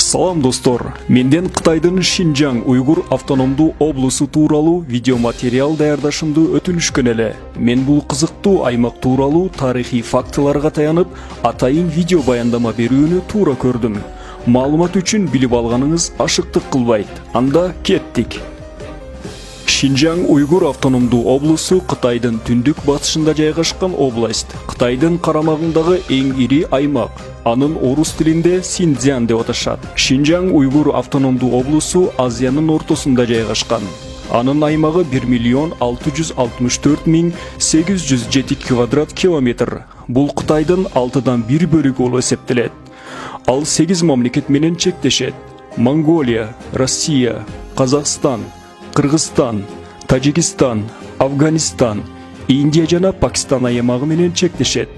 Салам достор, менден Кытайдын Шинжаң Уйгур автономдуу облусу тууралуу видеоматериал даярдашымды өтүнүшкөн эле. Мен бул кызыктуу аймак тууралуу тарыхый фактыларга таянып, атайын видео баяндама берүүнү туура көрдүм. Маалымат үчүн билип алганыңыз ашыктык кылбайт. Анда кеттик. Шинжаң Уйгур автономдуу облусу Кытайдын түндүк батышында жайгашкан область. Кытайдын карамагындагы эң ири аймак. Анын орус тилинде Синьцзян деп аташат. Шинжаң Уйгур автономдуу облусу Азиянын ортосунда жайгашкан. Анын аймагы 1,664,807 квадрат километр. Бул Кытайдын 6дан 1 бөлүгү болуп эсептелет. Ал 8 мамлекет менен чектешет. Монголия, Россия, Казакстан, Кыргызстан, Тажикстан, Афганистан, Индия жана Пакистан аймагы менен чектешет.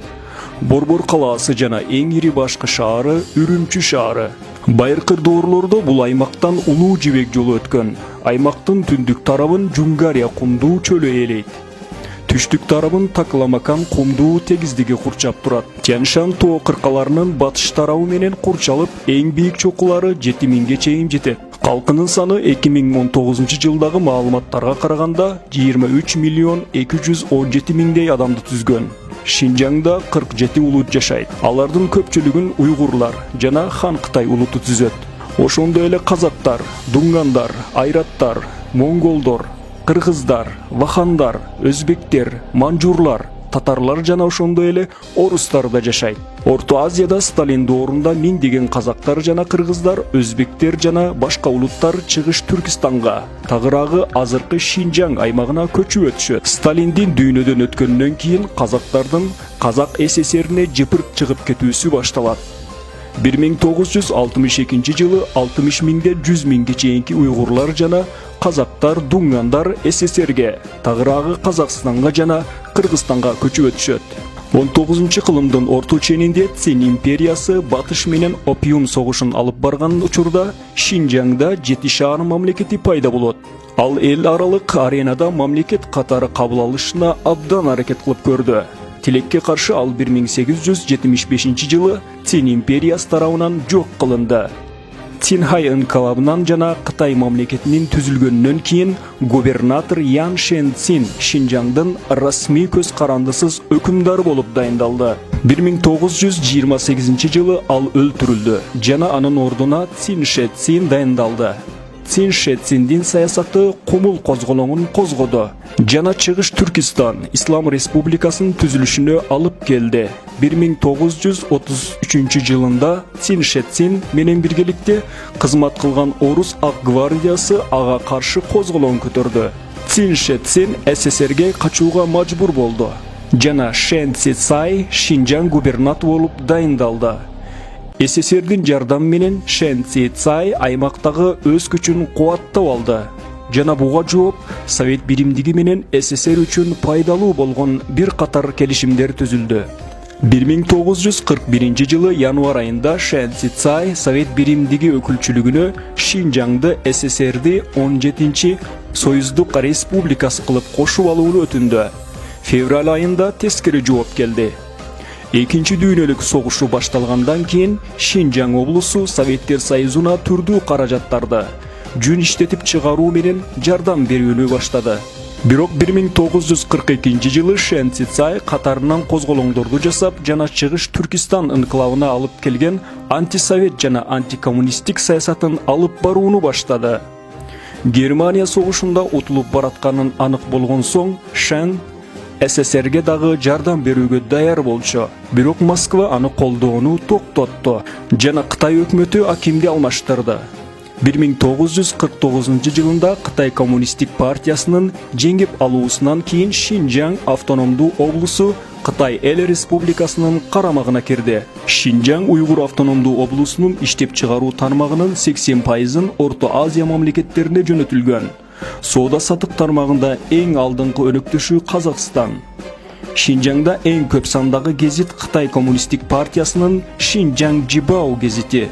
Борбор калаасы жана эң ири башкы шаары Үрүмчү шаары. Байыркы доорлордо бул аймактан улуу жибек жолу өткөн. Аймактын түндүк тарабын Жунгария кумдуу чөлү ээлейт. Түштүк тарабын Такламакан кумдуу тегиздиги курчап турат. Тянь-Шань тоо кыркаларынын батыш тарабы менен курчалып, эң бийик чокулары 7000ге чейин жетет. Калкынын саны 2019 жылдагы маалыматтарга караганда 23,217,000 адамды түзгөн. Шинжаңда 47 улут жашайт. Алардын көпчүлүгүн уйгурлар жана Хан Кытай улуту түзөт. Ошондой эле казактар, дунгандар, айраттар, монголдор, кыргыздар, вахандар, өзбектер, манжурлар, татарлар жана ошондой эле орустар да жашайт. Орто Азияда Сталин доорунда миңдеген казактар жана кыргыздар, өзбектер жана башка улуттар чыгыш Түркистанга, тагыраагы азыркы Шинжаң аймагына көчүп өтүшөт. Сталиндин дүйнөдөн өткөндөн кийин казактардын Казак СССРине жыпырк чыгып кетүүсү башталат. 1962 жылы 60 миңден 100 миңге чейинки уйгурлар жана казактар, дунгандар СССРге, тагыраагы Казакстанга жана Кыргызстанга көчүп өтүшөт. 19-кылымдын орто ченинде Цин империясы батыш менен опиум согушун алып барган учурда Шинжаңда 7 шаар мамлекети пайда болот. Ал эл аралык аренада мамлекет катары кабыл алышына абдан аракет кылып көрдү. Тилекке каршы ал 1875 жылы Цин империясы тарабынан жок кылынды. Цинхай инкалабынан жана Кытай мамлекетинин түзүлгөнүнөн кийин губернатор Ян Шэньцин Шинжаңдын расмий көз карандысыз өкүмдары болуп дайындалды. 1928 жылы ал өлтүрүлдү жана анын ордуна Цин Шэцин дайындалды. Цин Шэциндин саясаты кумул козголоңун козгоду жана Чыгыш Түркистан Ислам Республикасынын түзүлүшүнө алып келди. 1933 жылында Цин Шэцин менен биргеликте кызмат кылган орус ак гвардиясы ага каршы козголоң көтөрдү. Цин Шэцин СССРге качууга мажбур болду жана Шэн Цзицай Шинжаң губернатор болуп дайындалды. СССРдин жардамы менен Шэн Цзицай аймактагы өз күчүн кубаттап алды жана буга жооп Совет биримдиги менен СССР үчүн пайдалуу болгон бир катар келишимдер түзүлдү. 1941 жылы январь айында Шэн Цзицай Совет биримдиги өкүлчүлүгүнө Шинжаңды СССРди 17-чи Союздук Республикасы кылып кошуп алууну өтүндү. Февраль айында тескери жооп келди. Экинчи дүйнөлүк согушу башталгандан кийин Шинжаң облусу Советтер Союзуна түрдүү каражаттарды жүн иштетип чыгаруу менен жардам берүүнү баштады. Бирок 1942 жылы Шэн Цзицай катарынан козголоңдорду жасап жана Чыгыш Түркистан инкилабына алып келген антисовет жана антикоммунисттик саясатын алып барууну баштады. Германия согушунда утулуп баратканын анык болгон соң Шэн СССРге дагы жардам берүүгө даяр болчу. Бирок Москва аны колдоону токтотту жана Кытай өкмөтү акимди алмаштырды. 1949 жылында Кытай коммунисттик партиясынын жеңип алуусунан кийин Шинжаң автономдуу облусу Кытай Эл Республикасынын карамагына кирди. Шинжаң Уйгур автономдуу облусунун иштеп чыгаруу тармагынын 80%-ын Орто Азия мамлекеттерине жөнөтүлгөн. Соода сатык тармагында эң алдыңкы өнөктөшү Казакстан. Шинжаңда эң көп сандагы гезит Кытай коммунисттик партиясынын Шинжаң Жибао гезити.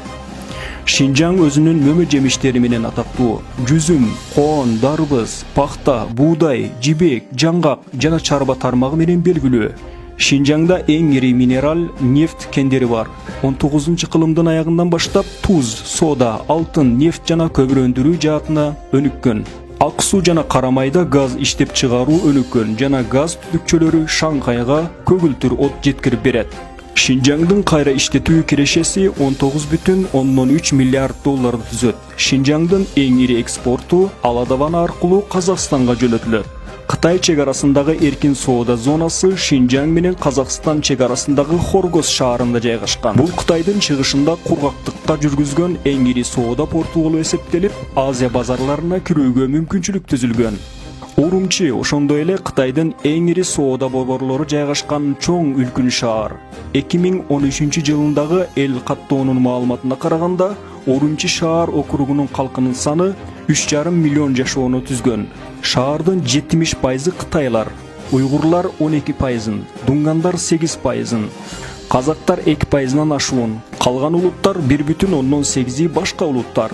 Шинжаң өзүнүн мөмө жемиштери менен атактуу. Жүзүм, коон, дарбыз, пахта, буудай, жибек, жаңгак жана чарба тармагы менен белгилүү. Шинжаңда эң ири минерал нефт кендери бар. 19-кылымдын аягынан баштап туз, сода, алтын, нефт жана көмүр өндүрүү жаатына өнүккөн. Ак суу жана кара майда газ иштеп чыгаруу өнүккөн жана газ түтүкчөлөрү Шанхайга көгүлтүр от жеткирип берет. Шинжаңдын кайра иштетүү кирешеси 19,3 миллиард долларды түзөт. Шинжаңдын эң ири экспорту Ала Давана аркылуу Казакстанга жөнөтүлөт. Кытай чек арасындагы эркин соода зонасы Шинжаң менен Казакстан чек арасындагы Хоргос шаарында жайгашкан. Бул Кытайдын чыгышында кургактыкка жүргүзгөн эң ири соода порту болуп эсептелип, Азия базарларына кирүүгө мүмкүнчүлүк түзүлгөн. Урумчи ошондой эле Кытайдын эң ири соода борборлору жайгашкан чоң үлкүн шаар. 2013 жылындагы эл каттоонун маалыматына караганда, Урумчи шаар округунун калкынын саны 3,5 миллион жашоону түзгөн. Шаардын 70% Кытайлар, уйгурлар 12%, дунгандар 8%, казактар 2%-нан ашуун, калган улуттар 1,8 башка улуттар.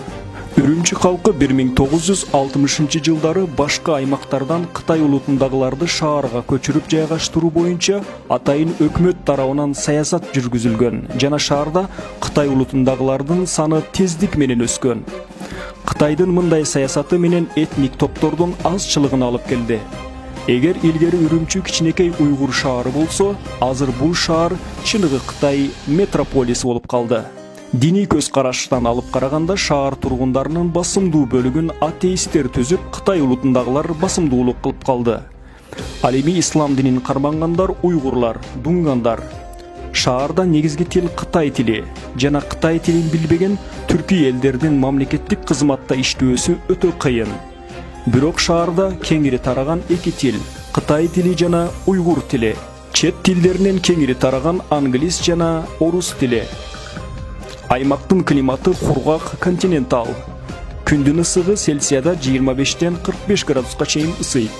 Үрүмчи калкы 1960 жылдары башка аймактардан Кытай улутундагыларды шаарга көчүрүп жайгаштыруу боюнча атайын өкмөт тарабынан саясат жүргүзүлгөн жана шаарда Кытай улутундагылардын саны тездик менен өскөн. Кытайдын мындай саясаты менен этник топтордун азчылыгын алып келди. Эгер илгери Үрүмчи кичинекей уйгур шаары болсо, азыр бул шаар чыныгы Кытай метрополиси болуп калды. Диний көз караштан алып караганда шаар тургундарынын басымдуу бөлүгүн атеисттер түзүп, Кытай улутундагылар басымдуулук кылып калды. Ал эми ислам динин кармангандар уйгурлар, дунгандар. Шаарда негизги тил Кытай тили жана Кытай тилин билбеген түркү элдердин мамлекеттик кызматта иштөөсү өтө кыйын. Бирок шаарда кеңири тараган эки тил, Кытай тили жана уйгур тили. Чет тилдеринен кеңири тараган англис жана орус тили. Аймактын климаты кургак континентал. Күндүн ысыгы Цельсияда 25-тен 45 градуска чейин ысыйт.